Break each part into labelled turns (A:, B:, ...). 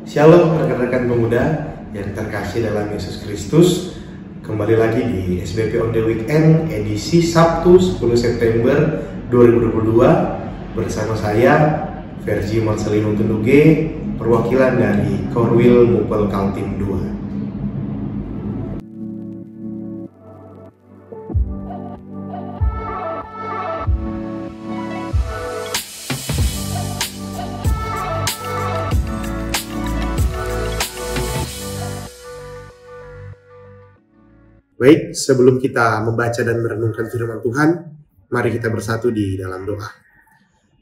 A: Shalom rekan-rekan pemuda yang terkasih dalam Yesus Kristus. Kembali lagi di SBP on the Weekend edisi Sabtu 10 September 2022 bersama saya Verji Marcelino Tunduge, perwakilan dari Korwil Mupel Kaltim 2. Baik, sebelum kita membaca dan merenungkan firman Tuhan, mari kita bersatu di dalam doa.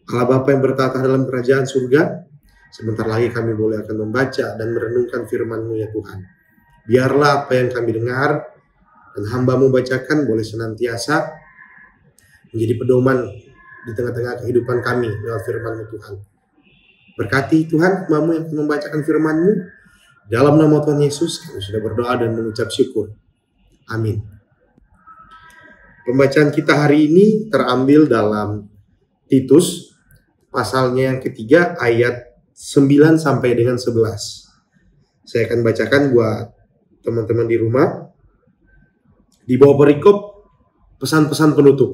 A: Allah Bapa yang bertata dalam kerajaan surga, sebentar lagi kami boleh akan membaca dan merenungkan firman-Mu ya Tuhan. Biarlah apa yang kami dengar dan hamba-Mu bacakan boleh senantiasa menjadi pedoman di tengah-tengah kehidupan kami lewat firman-Mu Tuhan. Berkati Tuhan hamba-Mu yang akan membacakan firman-Mu. Dalam nama Tuhan Yesus kami sudah berdoa dan mengucap syukur. Amin. Pembacaan kita hari ini terambil dalam Titus pasalnya yang ketiga ayat 9 sampai dengan 11. Saya akan bacakan buat teman-teman di rumah. Di bawah perikop pesan-pesan penutup.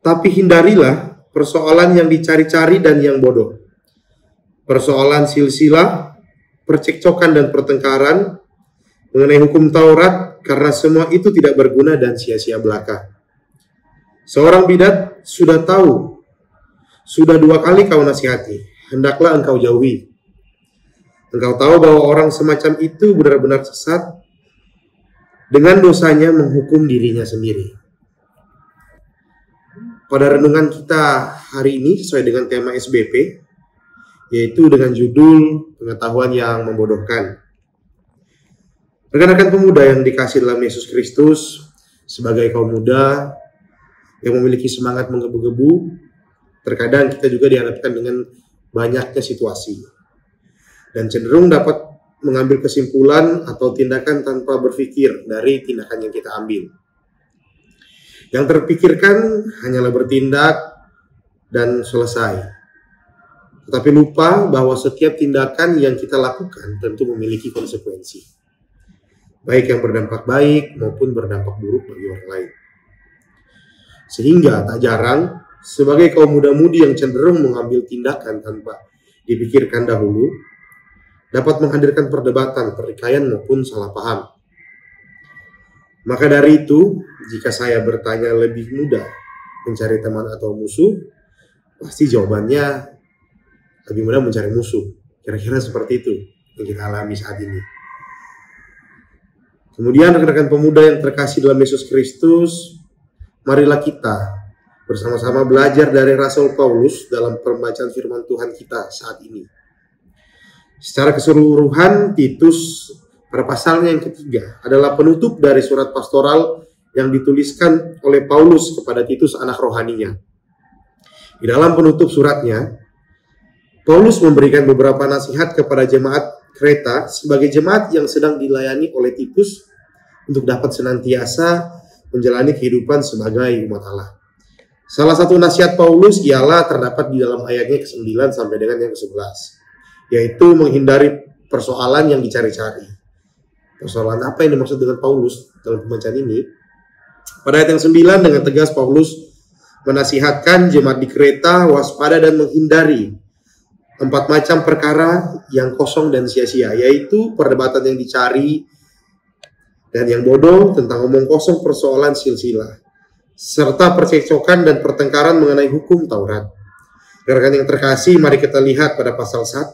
A: Tapi hindarilah persoalan yang dicari-cari dan yang bodoh. Persoalan silsilah, percekcokan dan pertengkaran mengenai hukum Taurat, karena semua itu tidak berguna dan sia-sia belaka. Seorang bidat sudah tahu, sudah 2 kali kau nasihati, hendaklah engkau jauhi. Engkau tahu bahwa orang semacam itu benar-benar sesat, dengan dosanya menghukum dirinya sendiri. Pada renungan kita hari ini sesuai dengan tema SBP, yaitu dengan judul pengetahuan yang membodohkan. Rekan-rekan pemuda yang dikasih dalam Yesus Kristus, sebagai kaum muda yang memiliki semangat menggebu-gebu, terkadang kita juga dihadapkan dengan banyaknya situasi dan cenderung dapat mengambil kesimpulan atau tindakan tanpa berpikir dari tindakan yang kita ambil. Yang terpikirkan hanyalah bertindak dan selesai, tetapi lupa bahwa setiap tindakan yang kita lakukan tentu memiliki konsekuensi, baik yang berdampak baik maupun berdampak buruk bagi orang lain. Sehingga tak jarang sebagai kaum muda-mudi yang cenderung mengambil tindakan tanpa dipikirkan dahulu dapat menghadirkan perdebatan, pertikaian maupun salah paham. Maka dari itu, jika saya bertanya lebih mudah mencari teman atau musuh, pasti jawabannya lebih mudah mencari musuh. Kira-kira seperti itu yang kita alami saat ini. Kemudian rekan-rekan pemuda yang terkasih dalam Yesus Kristus, marilah kita bersama-sama belajar dari Rasul Paulus dalam pembacaan firman Tuhan kita saat ini. Secara keseluruhan, Titus pada pasalnya yang ketiga adalah penutup dari surat pastoral yang dituliskan oleh Paulus kepada Titus anak rohaninya. Di dalam penutup suratnya, Paulus memberikan beberapa nasihat kepada jemaat Kreta sebagai jemaat yang sedang dilayani oleh Titus untuk dapat senantiasa menjalani kehidupan sebagai umat Allah. Salah satu nasihat Paulus ialah terdapat di dalam ayatnya ke-9 sampai dengan yang ke-11, yaitu menghindari persoalan yang dicari-cari. Persoalan apa yang dimaksud dengan Paulus dalam pembacaan ini? Pada ayat yang 9 dengan tegas Paulus menasihatkan jemaat di Kreta waspada dan menghindari 4 macam perkara yang kosong dan sia-sia, yaitu perdebatan yang dicari dan yang bodoh, tentang omong kosong, persoalan silsilah, serta percekcokan dan pertengkaran mengenai hukum Taurat. Rekan yang terkasih, mari kita lihat pada pasal 1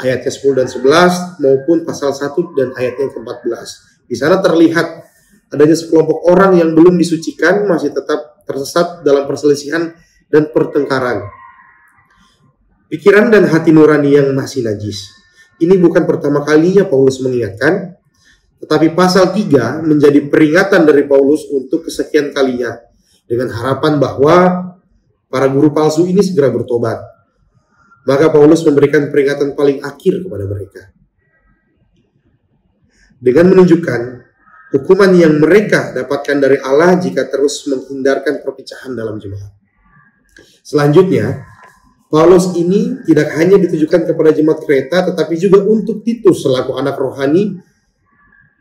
A: ayatnya 10 dan 11 maupun pasal 1 dan ayatnya ke-14. Di sana terlihat adanya sekelompok orang yang belum disucikan masih tetap tersesat dalam perselisihan dan pertengkaran. Pikiran dan hati nurani yang masih najis. Ini bukan pertama kalinya Paulus mengingatkan, tetapi pasal 3 menjadi peringatan dari Paulus untuk kesekian kalinya dengan harapan bahwa para guru palsu ini segera bertobat. Maka Paulus memberikan peringatan paling akhir kepada mereka dengan menunjukkan hukuman yang mereka dapatkan dari Allah jika terus menghindarkan perpecahan dalam jemaat. Selanjutnya, Paulus ini tidak hanya ditujukan kepada jemaat Kreta, tetapi juga untuk Titus selaku anak rohani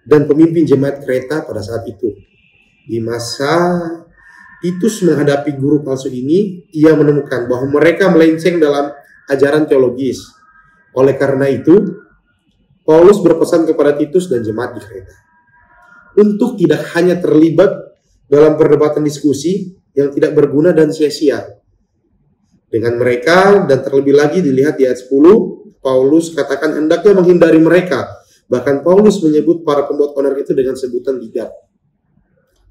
A: dan pemimpin jemaat Kreta pada saat itu. Di masa Titus menghadapi guru palsu ini, ia menemukan bahwa mereka melenceng dalam ajaran teologis. Oleh karena itu, Paulus berpesan kepada Titus dan jemaat di Kreta untuk tidak hanya terlibat dalam perdebatan diskusi yang tidak berguna dan sia-sia dengan mereka, dan terlebih lagi dilihat di ayat 10, Paulus katakan hendaknya menghindari mereka. Bahkan Paulus menyebut para pembuat onar itu dengan sebutan bidat.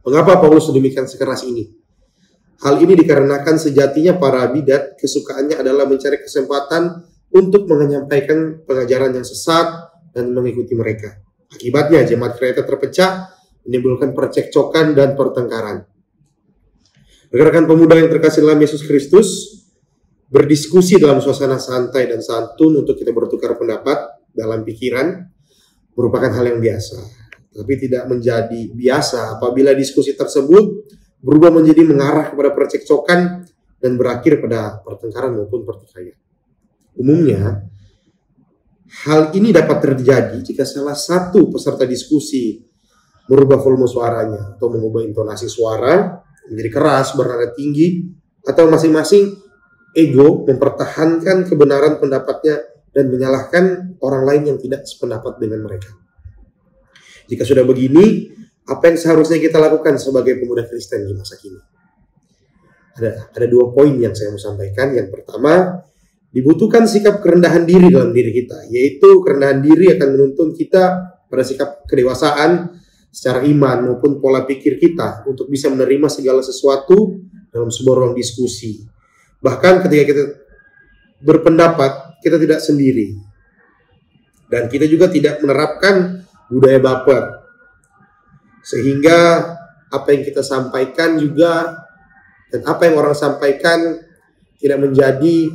A: Mengapa Paulus demikian sekeras ini? Hal ini dikarenakan sejatinya para bidat kesukaannya adalah mencari kesempatan untuk menyampaikan pengajaran yang sesat dan mengikuti mereka. Akibatnya jemaat Kreta terpecah, menimbulkan percekcokan dan pertengkaran. Rekan-rekan pemuda yang terkasih dalam Yesus Kristus, berdiskusi dalam suasana santai dan santun untuk kita bertukar pendapat dalam pikiran merupakan hal yang biasa. Tapi tidak menjadi biasa apabila diskusi tersebut berubah menjadi mengarah kepada percekcokan dan berakhir pada pertengkaran maupun pertikaian. Umumnya, hal ini dapat terjadi jika salah satu peserta diskusi merubah volume suaranya atau mengubah intonasi suara menjadi keras, bernada tinggi, atau masing-masing ego mempertahankan kebenaran pendapatnya dan menyalahkan orang lain yang tidak sependapat dengan mereka. Jika sudah begini, apa yang seharusnya kita lakukan sebagai pemuda Kristen di masa kini? Ada dua poin yang saya mau sampaikan. Yang pertama, dibutuhkan sikap kerendahan diri dalam diri kita, yaitu kerendahan diri akan menuntun kita pada sikap kedewasaan secara iman maupun pola pikir kita untuk bisa menerima segala sesuatu dalam sebuah ruang diskusi. Bahkan ketika kita berpendapat, kita tidak sendiri. Dan kita juga tidak menerapkan budaya baper. Sehingga apa yang kita sampaikan juga, dan apa yang orang sampaikan tidak menjadi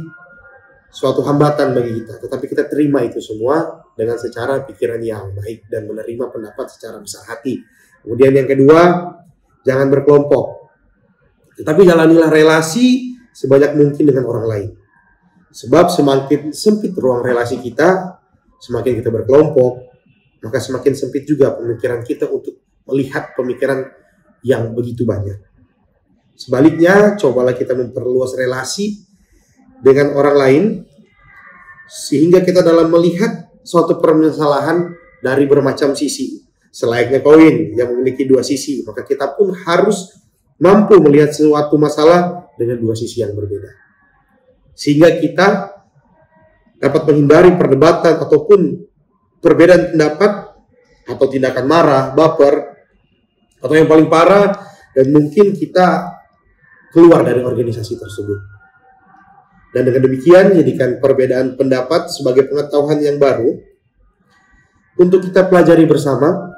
A: suatu hambatan bagi kita. Tetapi kita terima itu semua dengan secara pikiran yang baik dan menerima pendapat secara besar hati. Kemudian yang kedua, jangan berkelompok. Tetapi jalanilah relasi sebanyak mungkin dengan orang lain. Sebab semakin sempit ruang relasi kita, semakin kita berkelompok, maka semakin sempit juga pemikiran kita untuk melihat pemikiran yang begitu banyak. Sebaliknya, cobalah kita memperluas relasi dengan orang lain, sehingga kita dalam melihat suatu permasalahan dari bermacam sisi. Selayaknya koin yang memiliki dua sisi, maka kita pun harus mampu melihat suatu masalah dengan dua sisi yang berbeda. Sehingga kita dapat menghindari perdebatan ataupun perbedaan pendapat atau tindakan marah, baper, atau yang paling parah, dan mungkin kita keluar dari organisasi tersebut. Dan dengan demikian, jadikan perbedaan pendapat sebagai pengetahuan yang baru untuk kita pelajari bersama,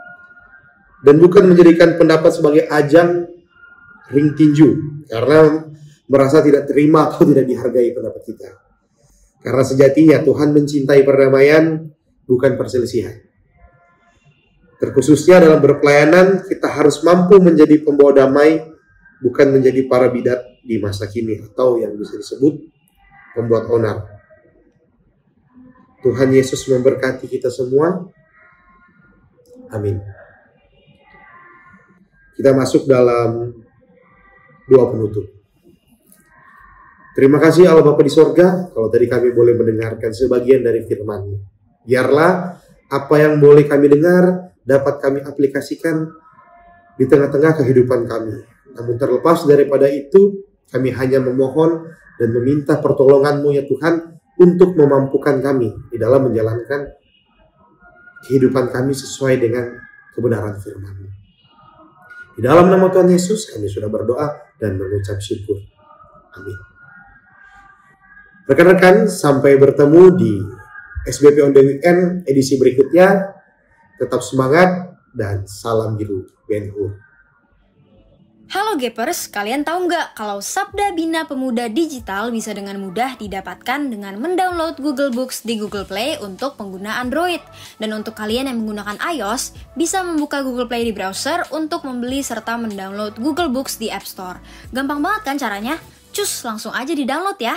A: dan bukan menjadikan pendapat sebagai ajang ring tinju karena merasa tidak terima atau tidak dihargai pendapat kita. Karena sejatinya Tuhan mencintai perdamaian, bukan perselisihan. Terkhususnya dalam berpelayanan, kita harus mampu menjadi pembawa damai, bukan menjadi para bidat di masa kini atau yang bisa disebut pembuat onar. Tuhan Yesus memberkati kita semua. Amin. Kita masuk dalam doa penutup. Terima kasih Allah Bapa di sorga, kalau tadi kami boleh mendengarkan sebagian dari firman-Mu. Biarlah apa yang boleh kami dengar dapat kami aplikasikan di tengah-tengah kehidupan kami. Namun terlepas daripada itu, kami hanya memohon dan meminta pertolongan-Mu ya Tuhan, untuk memampukan kami di dalam menjalankan kehidupan kami sesuai dengan kebenaran firman-Mu. Di dalam nama Tuhan Yesus kami sudah berdoa dan mengucap syukur. Amin. Rekan-rekan, sampai bertemu di SBP on the Weekend edisi berikutnya. Tetap semangat dan salam biru Ben Hur.
B: Halo Gapers, kalian tahu nggak kalau Sabda Bina Pemuda Digital bisa dengan mudah didapatkan dengan mendownload Google Books di Google Play untuk pengguna Android. Dan untuk kalian yang menggunakan iOS, bisa membuka Google Play di browser untuk membeli serta mendownload Google Books di App Store. Gampang banget kan caranya? Cus, langsung aja di-download ya!